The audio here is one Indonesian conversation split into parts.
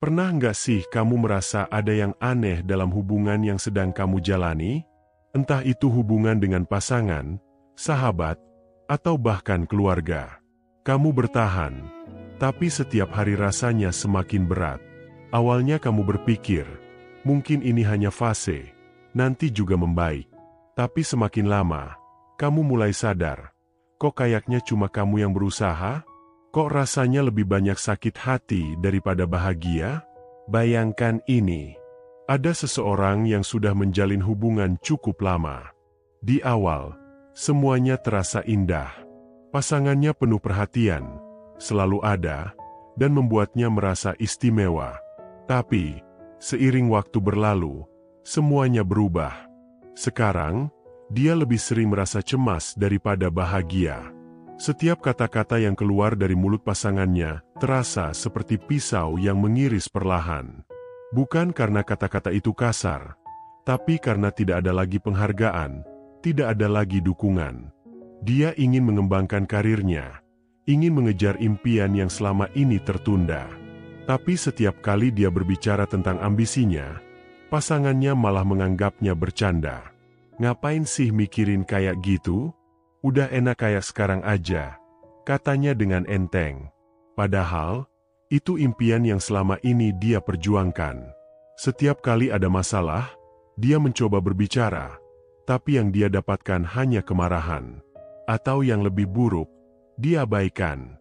Pernah nggak sih kamu merasa ada yang aneh dalam hubungan yang sedang kamu jalani? Entah itu hubungan dengan pasangan, sahabat, atau bahkan keluarga. Kamu bertahan, tapi setiap hari rasanya semakin berat. Awalnya kamu berpikir, mungkin ini hanya fase, nanti juga membaik. Tapi semakin lama, kamu mulai sadar, kok kayaknya cuma kamu yang berusaha? Kok rasanya lebih banyak sakit hati daripada bahagia? Bayangkan ini. Ada seseorang yang sudah menjalin hubungan cukup lama. Di awal, semuanya terasa indah. Pasangannya penuh perhatian, selalu ada, dan membuatnya merasa istimewa. Tapi, seiring waktu berlalu, semuanya berubah. Sekarang, dia lebih sering merasa cemas daripada bahagia. Setiap kata-kata yang keluar dari mulut pasangannya terasa seperti pisau yang mengiris perlahan. Bukan karena kata-kata itu kasar, tapi karena tidak ada lagi penghargaan, tidak ada lagi dukungan. Dia ingin mengembangkan karirnya, ingin mengejar impian yang selama ini tertunda. Tapi setiap kali dia berbicara tentang ambisinya, pasangannya malah menganggapnya bercanda. Ngapain sih mikirin kayak gitu? Udah enak kayak sekarang aja, katanya dengan enteng. Padahal, itu impian yang selama ini dia perjuangkan. Setiap kali ada masalah, dia mencoba berbicara, tapi yang dia dapatkan hanya kemarahan. Atau yang lebih buruk, dia abaikan.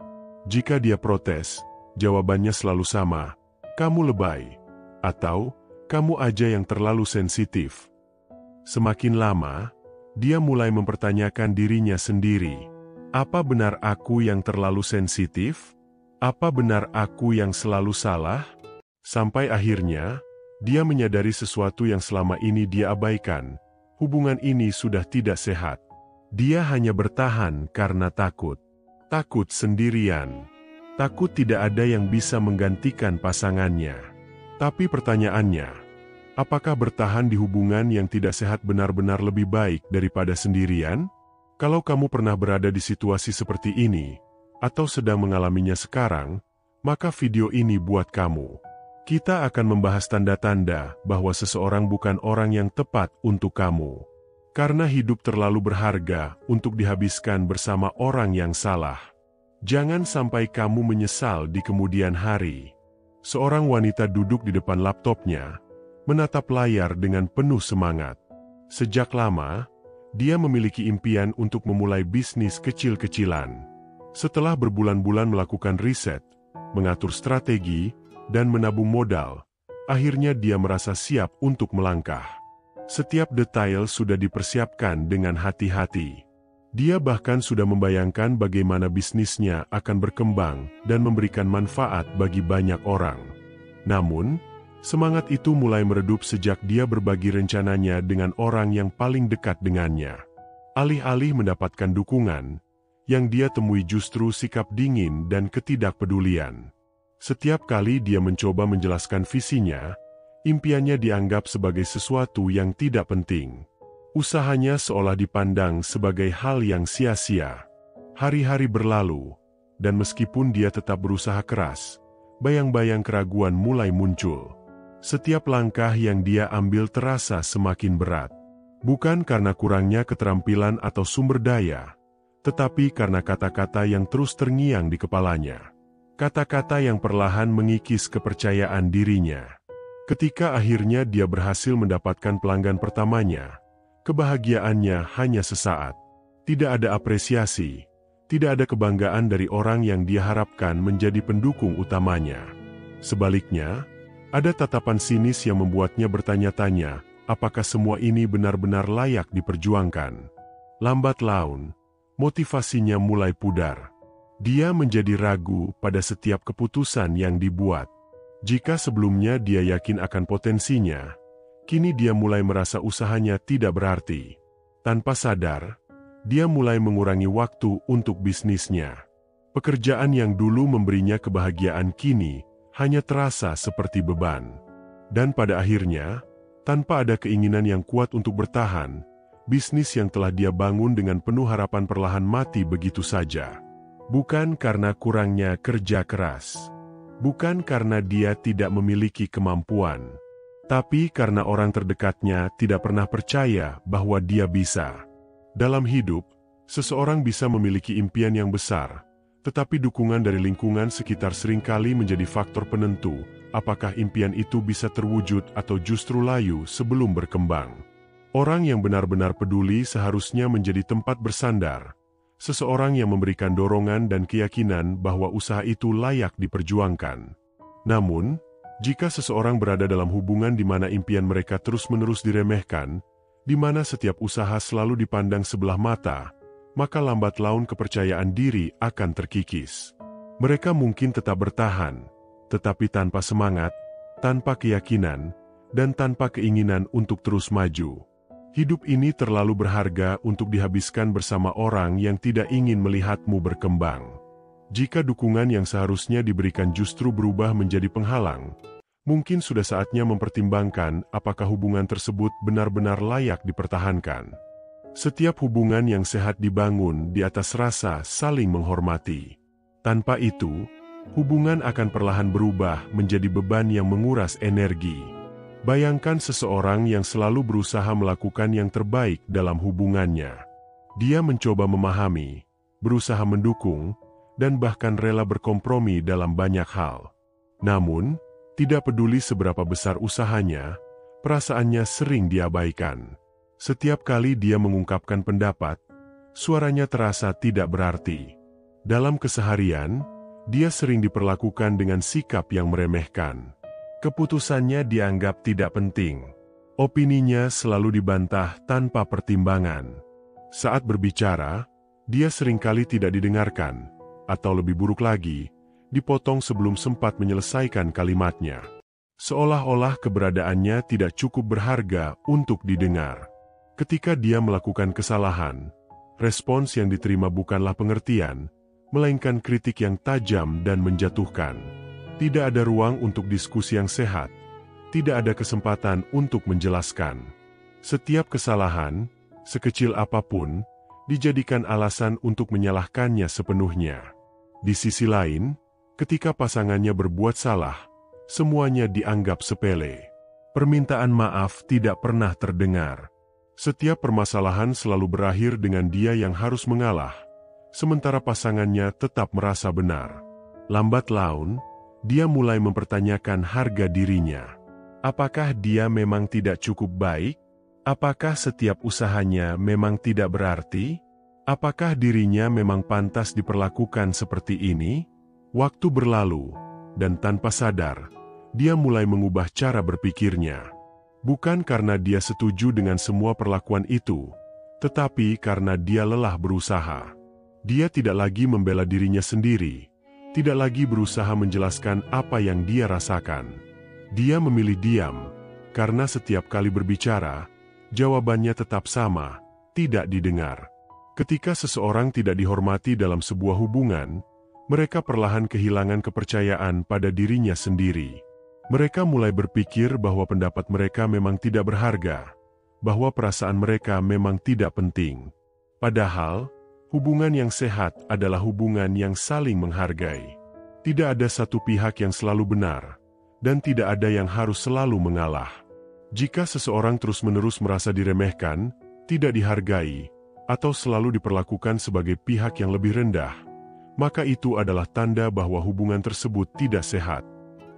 Jika dia protes, jawabannya selalu sama, kamu lebay, atau kamu aja yang terlalu sensitif. Semakin lama, dia mulai mempertanyakan dirinya sendiri. Apa benar aku yang terlalu sensitif? Apa benar aku yang selalu salah? Sampai akhirnya, dia menyadari sesuatu yang selama ini dia abaikan. Hubungan ini sudah tidak sehat. Dia hanya bertahan karena takut. Takut sendirian. Takut tidak ada yang bisa menggantikan pasangannya. Tapi pertanyaannya, apakah bertahan di hubungan yang tidak sehat benar-benar lebih baik daripada sendirian? Kalau kamu pernah berada di situasi seperti ini, atau sedang mengalaminya sekarang, maka video ini buat kamu. Kita akan membahas tanda-tanda bahwa seseorang bukan orang yang tepat untuk kamu. Karena hidup terlalu berharga untuk dihabiskan bersama orang yang salah. Jangan sampai kamu menyesal di kemudian hari. Seorang wanita duduk di depan laptopnya, menatap layar dengan penuh semangat. Sejak lama, dia memiliki impian untuk memulai bisnis kecil-kecilan. Setelah berbulan-bulan melakukan riset, mengatur strategi, dan menabung modal, akhirnya dia merasa siap untuk melangkah. Setiap detail sudah dipersiapkan dengan hati-hati. Dia bahkan sudah membayangkan bagaimana bisnisnya akan berkembang dan memberikan manfaat bagi banyak orang. Namun, semangat itu mulai meredup sejak dia berbagi rencananya dengan orang yang paling dekat dengannya. Alih-alih mendapatkan dukungan, yang dia temui justru sikap dingin dan ketidakpedulian. Setiap kali dia mencoba menjelaskan visinya, impiannya dianggap sebagai sesuatu yang tidak penting. Usahanya seolah dipandang sebagai hal yang sia-sia. Hari-hari berlalu, dan meskipun dia tetap berusaha keras, bayang-bayang keraguan mulai muncul. Setiap langkah yang dia ambil terasa semakin berat. Bukan karena kurangnya keterampilan atau sumber daya, tetapi karena kata-kata yang terus terngiang di kepalanya. Kata-kata yang perlahan mengikis kepercayaan dirinya. Ketika akhirnya dia berhasil mendapatkan pelanggan pertamanya, kebahagiaannya hanya sesaat. Tidak ada apresiasi, tidak ada kebanggaan dari orang yang dia harapkan menjadi pendukung utamanya. Sebaliknya, ada tatapan sinis yang membuatnya bertanya-tanya, apakah semua ini benar-benar layak diperjuangkan? Lambat laun, motivasinya mulai pudar. Dia menjadi ragu pada setiap keputusan yang dibuat. Jika sebelumnya dia yakin akan potensinya, kini dia mulai merasa usahanya tidak berarti. Tanpa sadar, dia mulai mengurangi waktu untuk bisnisnya. Pekerjaan yang dulu memberinya kebahagiaan kini hanya terasa seperti beban. Dan pada akhirnya, tanpa ada keinginan yang kuat untuk bertahan, bisnis yang telah dia bangun dengan penuh harapan perlahan mati begitu saja. Bukan karena kurangnya kerja keras. Bukan karena dia tidak memiliki kemampuan, tapi karena orang terdekatnya tidak pernah percaya bahwa dia bisa. Dalam hidup, seseorang bisa memiliki impian yang besar, tetapi dukungan dari lingkungan sekitar seringkali menjadi faktor penentu apakah impian itu bisa terwujud atau justru layu sebelum berkembang. Orang yang benar-benar peduli seharusnya menjadi tempat bersandar, seseorang yang memberikan dorongan dan keyakinan bahwa usaha itu layak diperjuangkan. Namun, jika seseorang berada dalam hubungan di mana impian mereka terus-menerus diremehkan, di mana setiap usaha selalu dipandang sebelah mata, maka lambat laun kepercayaan diri akan terkikis. Mereka mungkin tetap bertahan, tetapi tanpa semangat, tanpa keyakinan, dan tanpa keinginan untuk terus maju. Hidup ini terlalu berharga untuk dihabiskan bersama orang yang tidak ingin melihatmu berkembang. Jika dukungan yang seharusnya diberikan justru berubah menjadi penghalang, mungkin sudah saatnya mempertimbangkan apakah hubungan tersebut benar-benar layak dipertahankan. Setiap hubungan yang sehat dibangun di atas rasa saling menghormati. Tanpa itu, hubungan akan perlahan berubah menjadi beban yang menguras energi. Bayangkan seseorang yang selalu berusaha melakukan yang terbaik dalam hubungannya. Dia mencoba memahami, berusaha mendukung, dan bahkan rela berkompromi dalam banyak hal. Namun, tidak peduli seberapa besar usahanya, perasaannya sering diabaikan. Setiap kali dia mengungkapkan pendapat, suaranya terasa tidak berarti. Dalam keseharian, dia sering diperlakukan dengan sikap yang meremehkan. Keputusannya dianggap tidak penting. Opininya selalu dibantah tanpa pertimbangan. Saat berbicara, dia seringkali tidak didengarkan, atau lebih buruk lagi, dipotong sebelum sempat menyelesaikan kalimatnya. Seolah-olah keberadaannya tidak cukup berharga untuk didengar. Ketika dia melakukan kesalahan, respons yang diterima bukanlah pengertian, melainkan kritik yang tajam dan menjatuhkan. Tidak ada ruang untuk diskusi yang sehat, tidak ada kesempatan untuk menjelaskan. Setiap kesalahan, sekecil apapun, dijadikan alasan untuk menyalahkannya sepenuhnya. Di sisi lain, ketika pasangannya berbuat salah, semuanya dianggap sepele. Permintaan maaf tidak pernah terdengar. Setiap permasalahan selalu berakhir dengan dia yang harus mengalah, sementara pasangannya tetap merasa benar. Lambat laun, dia mulai mempertanyakan harga dirinya. Apakah dia memang tidak cukup baik? Apakah setiap usahanya memang tidak berarti? Apakah dirinya memang pantas diperlakukan seperti ini? Waktu berlalu, dan tanpa sadar, dia mulai mengubah cara berpikirnya. Bukan karena dia setuju dengan semua perlakuan itu, tetapi karena dia lelah berusaha. Dia tidak lagi membela dirinya sendiri, tidak lagi berusaha menjelaskan apa yang dia rasakan. Dia memilih diam, karena setiap kali berbicara, jawabannya tetap sama, tidak didengar. Ketika seseorang tidak dihormati dalam sebuah hubungan, mereka perlahan kehilangan kepercayaan pada dirinya sendiri. Mereka mulai berpikir bahwa pendapat mereka memang tidak berharga, bahwa perasaan mereka memang tidak penting. Padahal, hubungan yang sehat adalah hubungan yang saling menghargai. Tidak ada satu pihak yang selalu benar, dan tidak ada yang harus selalu mengalah. Jika seseorang terus-menerus merasa diremehkan, tidak dihargai, atau selalu diperlakukan sebagai pihak yang lebih rendah, maka itu adalah tanda bahwa hubungan tersebut tidak sehat.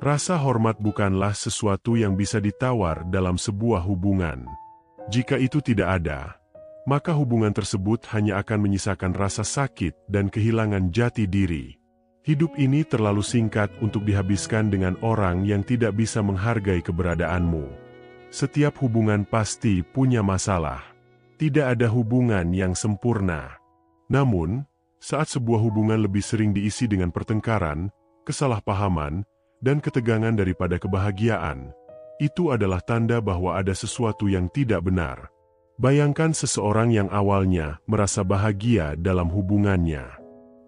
Rasa hormat bukanlah sesuatu yang bisa ditawar dalam sebuah hubungan. Jika itu tidak ada, maka hubungan tersebut hanya akan menyisakan rasa sakit dan kehilangan jati diri. Hidup ini terlalu singkat untuk dihabiskan dengan orang yang tidak bisa menghargai keberadaanmu. Setiap hubungan pasti punya masalah. Tidak ada hubungan yang sempurna. Namun, saat sebuah hubungan lebih sering diisi dengan pertengkaran, kesalahpahaman, dan ketegangan daripada kebahagiaan, itu adalah tanda bahwa ada sesuatu yang tidak benar. Bayangkan seseorang yang awalnya merasa bahagia dalam hubungannya.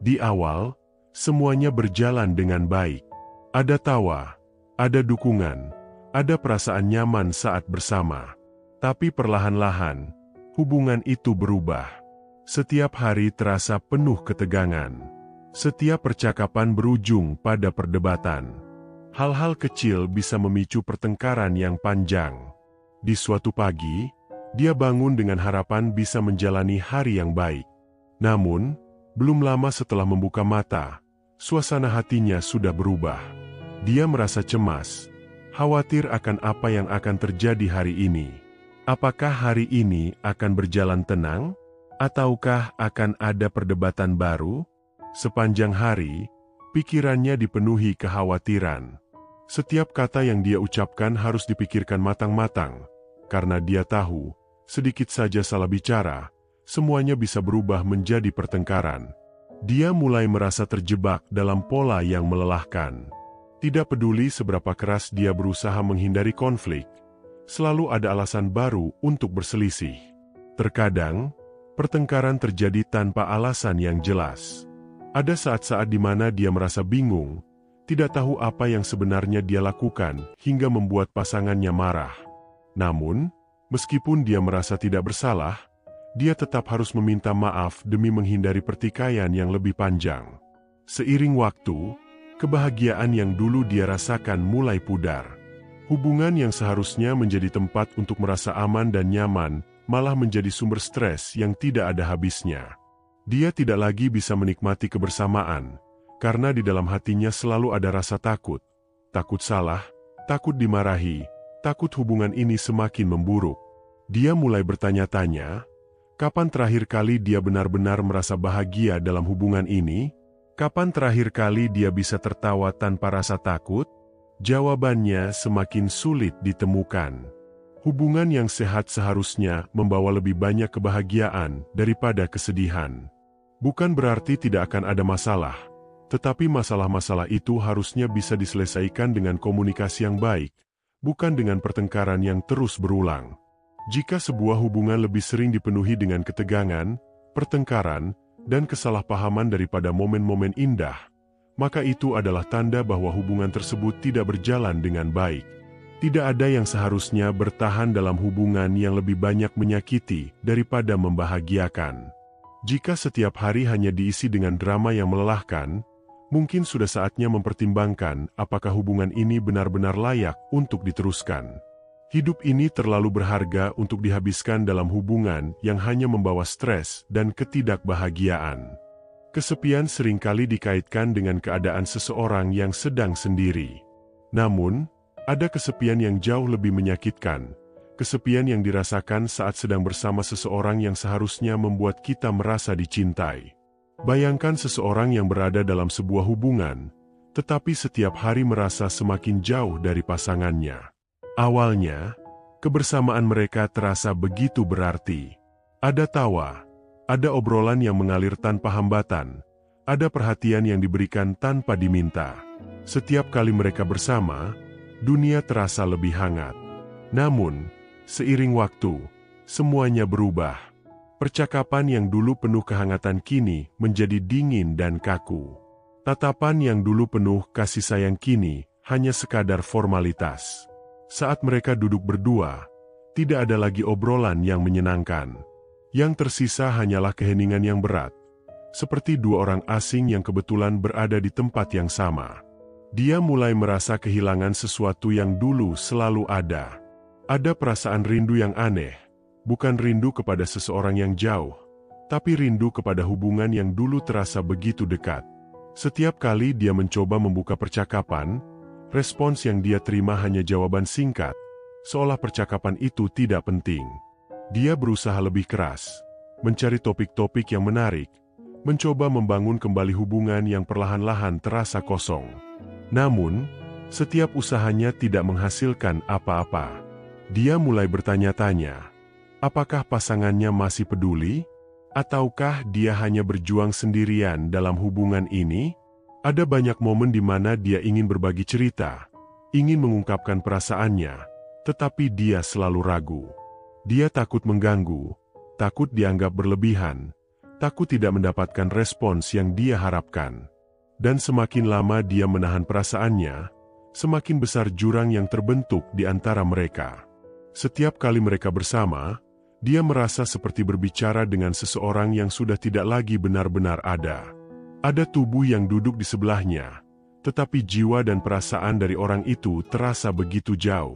Di awal, semuanya berjalan dengan baik. Ada tawa, ada dukungan, ada perasaan nyaman saat bersama. Tapi perlahan-lahan, hubungan itu berubah. Setiap hari terasa penuh ketegangan. Setiap percakapan berujung pada perdebatan. Hal-hal kecil bisa memicu pertengkaran yang panjang. Di suatu pagi, dia bangun dengan harapan bisa menjalani hari yang baik. Namun, belum lama setelah membuka mata, suasana hatinya sudah berubah. Dia merasa cemas, khawatir akan apa yang akan terjadi hari ini. Apakah hari ini akan berjalan tenang? Ataukah akan ada perdebatan baru? Sepanjang hari, pikirannya dipenuhi kekhawatiran. Setiap kata yang dia ucapkan harus dipikirkan matang-matang, karena dia tahu, sedikit saja salah bicara, semuanya bisa berubah menjadi pertengkaran. Dia mulai merasa terjebak dalam pola yang melelahkan. Tidak peduli seberapa keras dia berusaha menghindari konflik, selalu ada alasan baru untuk berselisih. Terkadang, pertengkaran terjadi tanpa alasan yang jelas. Ada saat-saat di mana dia merasa bingung, tidak tahu apa yang sebenarnya dia lakukan hingga membuat pasangannya marah. Namun, meskipun dia merasa tidak bersalah, dia tetap harus meminta maaf demi menghindari pertikaian yang lebih panjang. Seiring waktu, kebahagiaan yang dulu dia rasakan mulai pudar. Hubungan yang seharusnya menjadi tempat untuk merasa aman dan nyaman, malah menjadi sumber stres yang tidak ada habisnya. Dia tidak lagi bisa menikmati kebersamaan, karena di dalam hatinya selalu ada rasa takut. Takut salah, takut dimarahi, takut hubungan ini semakin memburuk. Dia mulai bertanya-tanya, kapan terakhir kali dia benar-benar merasa bahagia dalam hubungan ini? Kapan terakhir kali dia bisa tertawa tanpa rasa takut? Jawabannya semakin sulit ditemukan. Hubungan yang sehat seharusnya membawa lebih banyak kebahagiaan daripada kesedihan. Bukan berarti tidak akan ada masalah, tetapi masalah-masalah itu harusnya bisa diselesaikan dengan komunikasi yang baik, bukan dengan pertengkaran yang terus berulang. Jika sebuah hubungan lebih sering dipenuhi dengan ketegangan, pertengkaran, dan kesalahpahaman daripada momen-momen indah, maka itu adalah tanda bahwa hubungan tersebut tidak berjalan dengan baik. Tidak ada yang seharusnya bertahan dalam hubungan yang lebih banyak menyakiti daripada membahagiakan. Jika setiap hari hanya diisi dengan drama yang melelahkan, mungkin sudah saatnya mempertimbangkan apakah hubungan ini benar-benar layak untuk diteruskan. Hidup ini terlalu berharga untuk dihabiskan dalam hubungan yang hanya membawa stres dan ketidakbahagiaan. Kesepian seringkali dikaitkan dengan keadaan seseorang yang sedang sendiri. Namun, ada kesepian yang jauh lebih menyakitkan, kesepian yang dirasakan saat sedang bersama seseorang yang seharusnya membuat kita merasa dicintai. Bayangkan seseorang yang berada dalam sebuah hubungan, tetapi setiap hari merasa semakin jauh dari pasangannya. Awalnya, kebersamaan mereka terasa begitu berarti. Ada tawa, ada obrolan yang mengalir tanpa hambatan, ada perhatian yang diberikan tanpa diminta. Setiap kali mereka bersama, dunia terasa lebih hangat. Namun, seiring waktu, semuanya berubah. Percakapan yang dulu penuh kehangatan kini menjadi dingin dan kaku. Tatapan yang dulu penuh kasih sayang kini hanya sekadar formalitas. Saat mereka duduk berdua, tidak ada lagi obrolan yang menyenangkan. Yang tersisa hanyalah keheningan yang berat, seperti dua orang asing yang kebetulan berada di tempat yang sama. Dia mulai merasa kehilangan sesuatu yang dulu selalu ada. Ada perasaan rindu yang aneh. Bukan rindu kepada seseorang yang jauh, tapi rindu kepada hubungan yang dulu terasa begitu dekat. Setiap kali dia mencoba membuka percakapan, respons yang dia terima hanya jawaban singkat, seolah percakapan itu tidak penting. Dia berusaha lebih keras, mencari topik-topik yang menarik, mencoba membangun kembali hubungan yang perlahan-lahan terasa kosong. Namun, setiap usahanya tidak menghasilkan apa-apa. Dia mulai bertanya-tanya, apakah pasangannya masih peduli? Ataukah dia hanya berjuang sendirian dalam hubungan ini? Ada banyak momen di mana dia ingin berbagi cerita, ingin mengungkapkan perasaannya, tetapi dia selalu ragu. Dia takut mengganggu, takut dianggap berlebihan, takut tidak mendapatkan respons yang dia harapkan. Dan semakin lama dia menahan perasaannya, semakin besar jurang yang terbentuk di antara mereka. Setiap kali mereka bersama, dia merasa seperti berbicara dengan seseorang yang sudah tidak lagi benar-benar ada. Ada tubuh yang duduk di sebelahnya, tetapi jiwa dan perasaan dari orang itu terasa begitu jauh.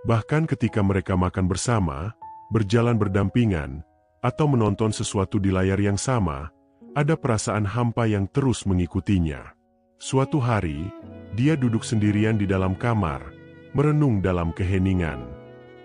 Bahkan ketika mereka makan bersama, berjalan berdampingan, atau menonton sesuatu di layar yang sama, ada perasaan hampa yang terus mengikutinya. Suatu hari, dia duduk sendirian di dalam kamar, merenung dalam keheningan.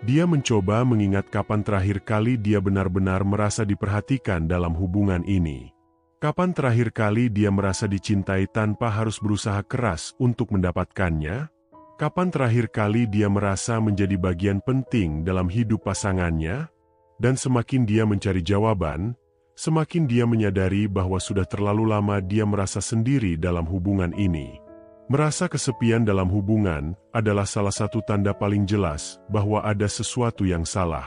Dia mencoba mengingat kapan terakhir kali dia benar-benar merasa diperhatikan dalam hubungan ini. Kapan terakhir kali dia merasa dicintai tanpa harus berusaha keras untuk mendapatkannya? Kapan terakhir kali dia merasa menjadi bagian penting dalam hidup pasangannya? Dan semakin dia mencari jawaban, semakin dia menyadari bahwa sudah terlalu lama dia merasa sendiri dalam hubungan ini. Merasa kesepian dalam hubungan adalah salah satu tanda paling jelas bahwa ada sesuatu yang salah.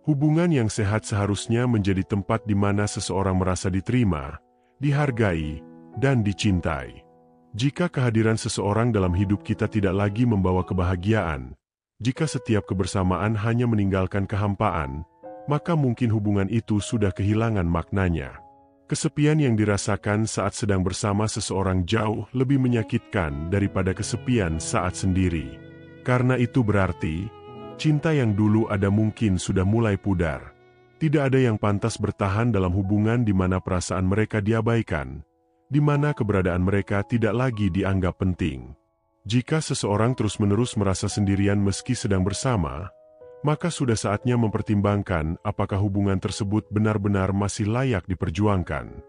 Hubungan yang sehat seharusnya menjadi tempat di mana seseorang merasa diterima, dihargai, dan dicintai. Jika kehadiran seseorang dalam hidup kita tidak lagi membawa kebahagiaan, jika setiap kebersamaan hanya meninggalkan kehampaan, maka mungkin hubungan itu sudah kehilangan maknanya. Kesepian yang dirasakan saat sedang bersama seseorang jauh lebih menyakitkan daripada kesepian saat sendiri. Karena itu berarti, cinta yang dulu ada mungkin sudah mulai pudar. Tidak ada yang pantas bertahan dalam hubungan di mana perasaan mereka diabaikan, di mana keberadaan mereka tidak lagi dianggap penting. Jika seseorang terus-menerus merasa sendirian meski sedang bersama, maka sudah saatnya mempertimbangkan apakah hubungan tersebut benar-benar masih layak diperjuangkan.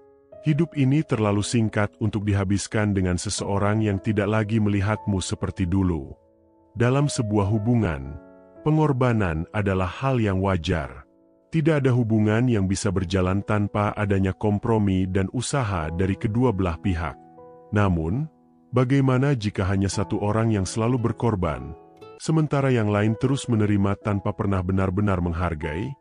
Hidup ini terlalu singkat untuk dihabiskan dengan seseorang yang tidak lagi melihatmu seperti dulu. Dalam sebuah hubungan, pengorbanan adalah hal yang wajar. Tidak ada hubungan yang bisa berjalan tanpa adanya kompromi dan usaha dari kedua belah pihak. Namun, bagaimana jika hanya satu orang yang selalu berkorban, sementara yang lain terus menerima tanpa pernah benar-benar menghargai?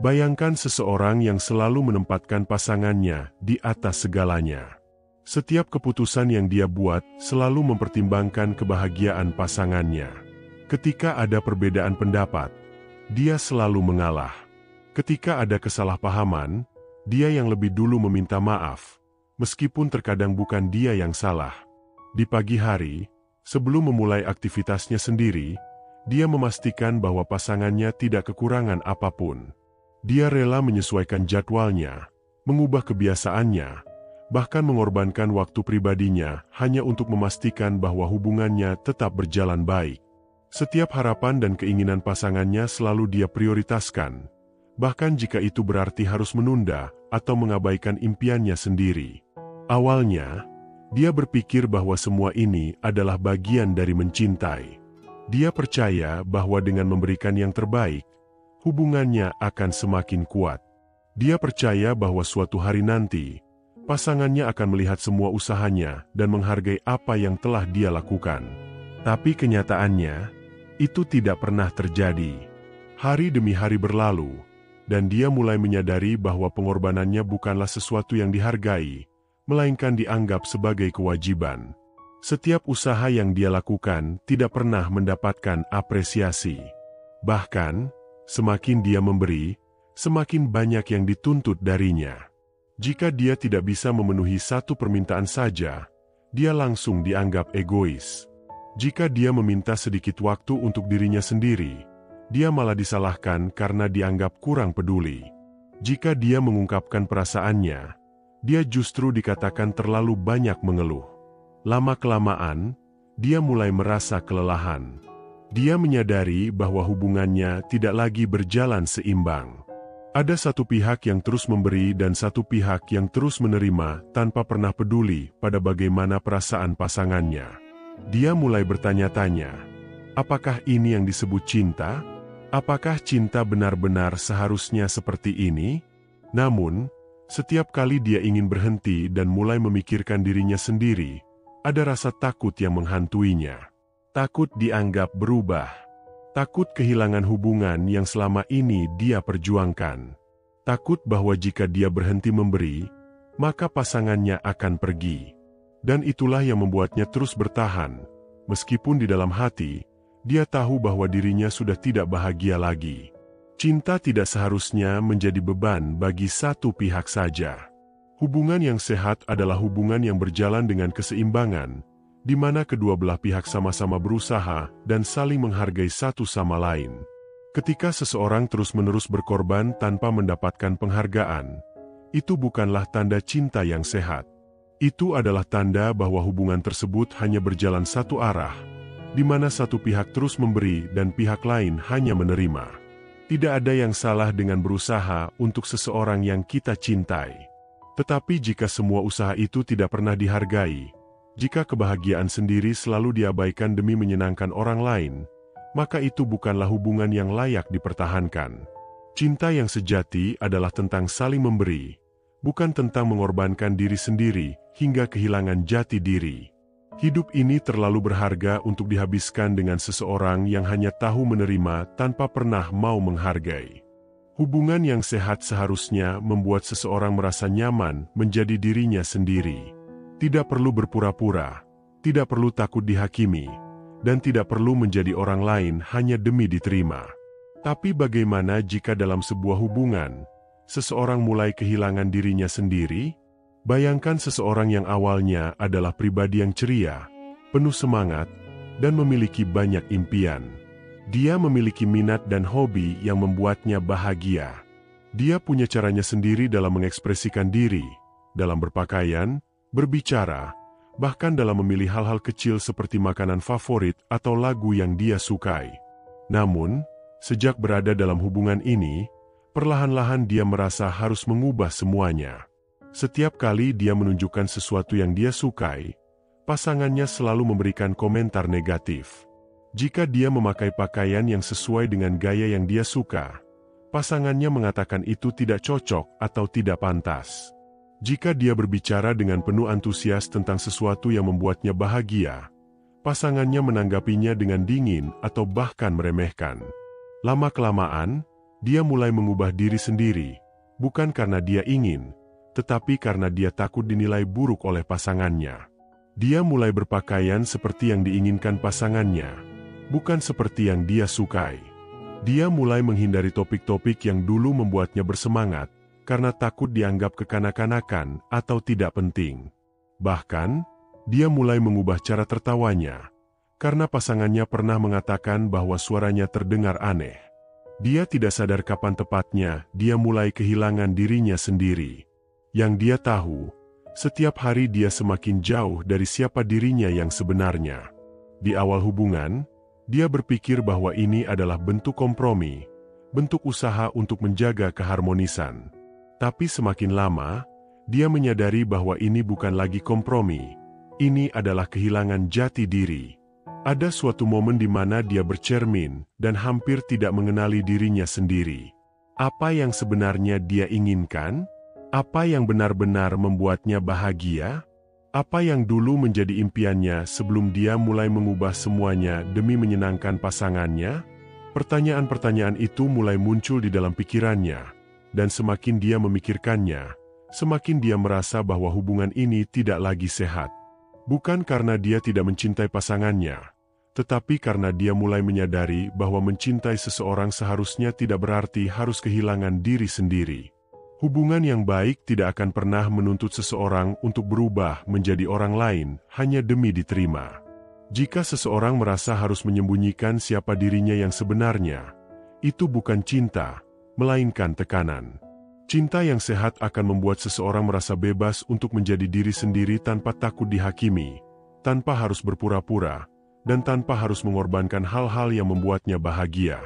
Bayangkan seseorang yang selalu menempatkan pasangannya di atas segalanya. Setiap keputusan yang dia buat selalu mempertimbangkan kebahagiaan pasangannya. Ketika ada perbedaan pendapat, dia selalu mengalah. Ketika ada kesalahpahaman, dia yang lebih dulu meminta maaf, meskipun terkadang bukan dia yang salah. Di pagi hari, sebelum memulai aktivitasnya sendiri, dia memastikan bahwa pasangannya tidak kekurangan apapun. Dia rela menyesuaikan jadwalnya, mengubah kebiasaannya, bahkan mengorbankan waktu pribadinya hanya untuk memastikan bahwa hubungannya tetap berjalan baik. Setiap harapan dan keinginan pasangannya selalu dia prioritaskan, bahkan jika itu berarti harus menunda atau mengabaikan impiannya sendiri. Awalnya, dia berpikir bahwa semua ini adalah bagian dari mencintai. Dia percaya bahwa dengan memberikan yang terbaik, hubungannya akan semakin kuat. Dia percaya bahwa suatu hari nanti, pasangannya akan melihat semua usahanya dan menghargai apa yang telah dia lakukan. Tapi kenyataannya, itu tidak pernah terjadi. Hari demi hari berlalu, dan dia mulai menyadari bahwa pengorbanannya bukanlah sesuatu yang dihargai, melainkan dianggap sebagai kewajiban. Setiap usaha yang dia lakukan tidak pernah mendapatkan apresiasi. Bahkan, semakin dia memberi, semakin banyak yang dituntut darinya. Jika dia tidak bisa memenuhi satu permintaan saja, dia langsung dianggap egois. Jika dia meminta sedikit waktu untuk dirinya sendiri, dia malah disalahkan karena dianggap kurang peduli. Jika dia mengungkapkan perasaannya, dia justru dikatakan terlalu banyak mengeluh. Lama-kelamaan, dia mulai merasa kelelahan. Dia menyadari bahwa hubungannya tidak lagi berjalan seimbang. Ada satu pihak yang terus memberi dan satu pihak yang terus menerima tanpa pernah peduli pada bagaimana perasaan pasangannya. Dia mulai bertanya-tanya, apakah ini yang disebut cinta? Apakah cinta benar-benar seharusnya seperti ini? Namun, setiap kali dia ingin berhenti dan mulai memikirkan dirinya sendiri, ada rasa takut yang menghantuinya. Takut dianggap berubah. Takut kehilangan hubungan yang selama ini dia perjuangkan. Takut bahwa jika dia berhenti memberi, maka pasangannya akan pergi. Dan itulah yang membuatnya terus bertahan, meskipun di dalam hati, dia tahu bahwa dirinya sudah tidak bahagia lagi. Cinta tidak seharusnya menjadi beban bagi satu pihak saja. Hubungan yang sehat adalah hubungan yang berjalan dengan keseimbangan, di mana kedua belah pihak sama-sama berusaha dan saling menghargai satu sama lain. Ketika seseorang terus-menerus berkorban tanpa mendapatkan penghargaan, itu bukanlah tanda cinta yang sehat. Itu adalah tanda bahwa hubungan tersebut hanya berjalan satu arah, di mana satu pihak terus memberi dan pihak lain hanya menerima. Tidak ada yang salah dengan berusaha untuk seseorang yang kita cintai. Tetapi jika semua usaha itu tidak pernah dihargai, jika kebahagiaan sendiri selalu diabaikan demi menyenangkan orang lain, maka itu bukanlah hubungan yang layak dipertahankan. Cinta yang sejati adalah tentang saling memberi, bukan tentang mengorbankan diri sendiri hingga kehilangan jati diri. Hidup ini terlalu berharga untuk dihabiskan dengan seseorang yang hanya tahu menerima tanpa pernah mau menghargai. Hubungan yang sehat seharusnya membuat seseorang merasa nyaman menjadi dirinya sendiri. Tidak perlu berpura-pura, tidak perlu takut dihakimi, dan tidak perlu menjadi orang lain hanya demi diterima. Tapi bagaimana jika dalam sebuah hubungan, seseorang mulai kehilangan dirinya sendiri? Bayangkan seseorang yang awalnya adalah pribadi yang ceria, penuh semangat, dan memiliki banyak impian. Dia memiliki minat dan hobi yang membuatnya bahagia. Dia punya caranya sendiri dalam mengekspresikan diri, dalam berpakaian, berbicara, bahkan dalam memilih hal-hal kecil seperti makanan favorit atau lagu yang dia sukai. Namun, sejak berada dalam hubungan ini, perlahan-lahan dia merasa harus mengubah semuanya. Setiap kali dia menunjukkan sesuatu yang dia sukai, pasangannya selalu memberikan komentar negatif. Jika dia memakai pakaian yang sesuai dengan gaya yang dia suka, pasangannya mengatakan itu tidak cocok atau tidak pantas. Jika dia berbicara dengan penuh antusias tentang sesuatu yang membuatnya bahagia, pasangannya menanggapinya dengan dingin atau bahkan meremehkan. Lama-kelamaan, dia mulai mengubah diri sendiri, bukan karena dia ingin, tetapi karena dia takut dinilai buruk oleh pasangannya. Dia mulai berpakaian seperti yang diinginkan pasangannya, bukan seperti yang dia sukai. Dia mulai menghindari topik-topik yang dulu membuatnya bersemangat, karena takut dianggap kekanak-kanakan atau tidak penting. Bahkan, dia mulai mengubah cara tertawanya, karena pasangannya pernah mengatakan bahwa suaranya terdengar aneh. Dia tidak sadar kapan tepatnya dia mulai kehilangan dirinya sendiri. Yang dia tahu, setiap hari dia semakin jauh dari siapa dirinya yang sebenarnya. Di awal hubungan, dia berpikir bahwa ini adalah bentuk kompromi, bentuk usaha untuk menjaga keharmonisan. Tapi semakin lama, dia menyadari bahwa ini bukan lagi kompromi, ini adalah kehilangan jati diri. Ada suatu momen di mana dia bercermin dan hampir tidak mengenali dirinya sendiri. Apa yang sebenarnya dia inginkan? Apa yang benar-benar membuatnya bahagia? Apa yang dulu menjadi impiannya sebelum dia mulai mengubah semuanya demi menyenangkan pasangannya? Pertanyaan-pertanyaan itu mulai muncul di dalam pikirannya, dan semakin dia memikirkannya, semakin dia merasa bahwa hubungan ini tidak lagi sehat. Bukan karena dia tidak mencintai pasangannya, tetapi karena dia mulai menyadari bahwa mencintai seseorang seharusnya tidak berarti harus kehilangan diri sendiri. Hubungan yang baik tidak akan pernah menuntut seseorang untuk berubah menjadi orang lain hanya demi diterima. Jika seseorang merasa harus menyembunyikan siapa dirinya yang sebenarnya, itu bukan cinta, melainkan tekanan. Cinta yang sehat akan membuat seseorang merasa bebas untuk menjadi diri sendiri tanpa takut dihakimi, tanpa harus berpura-pura, dan tanpa harus mengorbankan hal-hal yang membuatnya bahagia.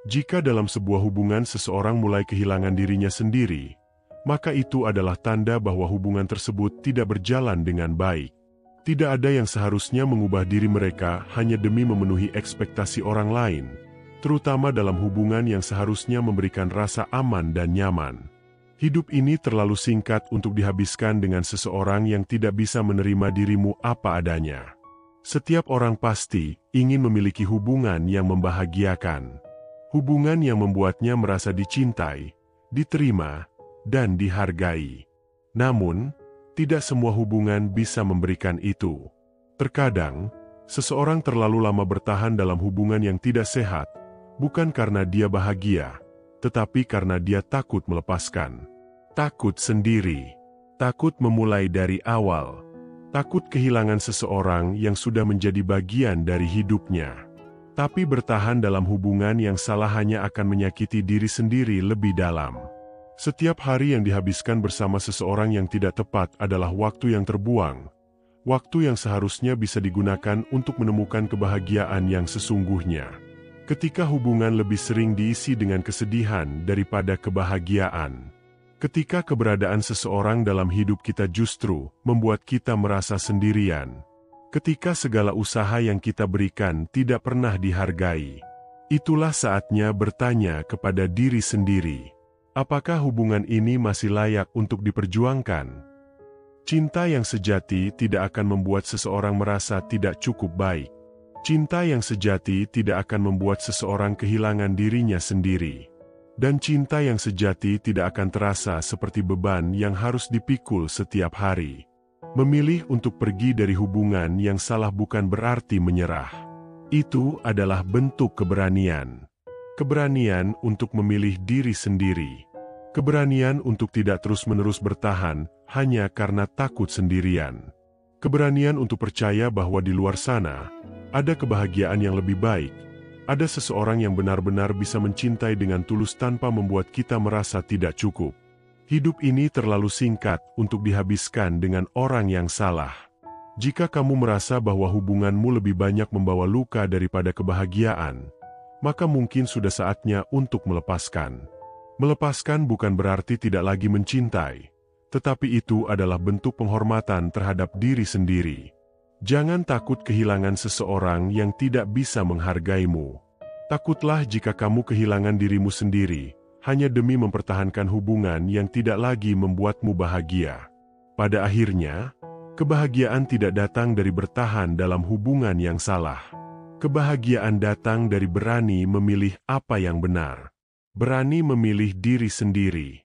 Jika dalam sebuah hubungan seseorang mulai kehilangan dirinya sendiri, maka itu adalah tanda bahwa hubungan tersebut tidak berjalan dengan baik. Tidak ada yang seharusnya mengubah diri mereka hanya demi memenuhi ekspektasi orang lain, terutama dalam hubungan yang seharusnya memberikan rasa aman dan nyaman. Hidup ini terlalu singkat untuk dihabiskan dengan seseorang yang tidak bisa menerima dirimu apa adanya. Setiap orang pasti ingin memiliki hubungan yang membahagiakan. Hubungan yang membuatnya merasa dicintai, diterima, dan dihargai. Namun, tidak semua hubungan bisa memberikan itu. Terkadang, seseorang terlalu lama bertahan dalam hubungan yang tidak sehat, bukan karena dia bahagia, tetapi karena dia takut melepaskan. Takut sendiri, takut memulai dari awal, Takut kehilangan seseorang yang sudah menjadi bagian dari hidupnya. Tapi bertahan dalam hubungan yang salah hanya akan menyakiti diri sendiri lebih dalam. Setiap hari yang dihabiskan bersama seseorang yang tidak tepat adalah waktu yang terbuang. Waktu yang seharusnya bisa digunakan untuk menemukan kebahagiaan yang sesungguhnya. Ketika hubungan lebih sering diisi dengan kesedihan daripada kebahagiaan. Ketika keberadaan seseorang dalam hidup kita justru membuat kita merasa sendirian. Ketika segala usaha yang kita berikan tidak pernah dihargai. Itulah saatnya bertanya kepada diri sendiri. Apakah hubungan ini masih layak untuk diperjuangkan? Cinta yang sejati tidak akan membuat seseorang merasa tidak cukup baik. Cinta yang sejati tidak akan membuat seseorang kehilangan dirinya sendiri. Dan cinta yang sejati tidak akan terasa seperti beban yang harus dipikul setiap hari. Memilih untuk pergi dari hubungan yang salah bukan berarti menyerah. Itu adalah bentuk keberanian. Keberanian untuk memilih diri sendiri. Keberanian untuk tidak terus-menerus bertahan hanya karena takut sendirian. Keberanian untuk percaya bahwa di luar sana ada kebahagiaan yang lebih baik. Ada seseorang yang benar-benar bisa mencintai dengan tulus tanpa membuat kita merasa tidak cukup. Hidup ini terlalu singkat untuk dihabiskan dengan orang yang salah. Jika kamu merasa bahwa hubunganmu lebih banyak membawa luka daripada kebahagiaan, maka mungkin sudah saatnya untuk melepaskan. Melepaskan bukan berarti tidak lagi mencintai, tetapi itu adalah bentuk penghormatan terhadap diri sendiri. Jangan takut kehilangan seseorang yang tidak bisa menghargaimu. Takutlah jika kamu kehilangan dirimu sendiri, hanya demi mempertahankan hubungan yang tidak lagi membuatmu bahagia. Pada akhirnya, kebahagiaan tidak datang dari bertahan dalam hubungan yang salah. Kebahagiaan datang dari berani memilih apa yang benar. Berani memilih diri sendiri.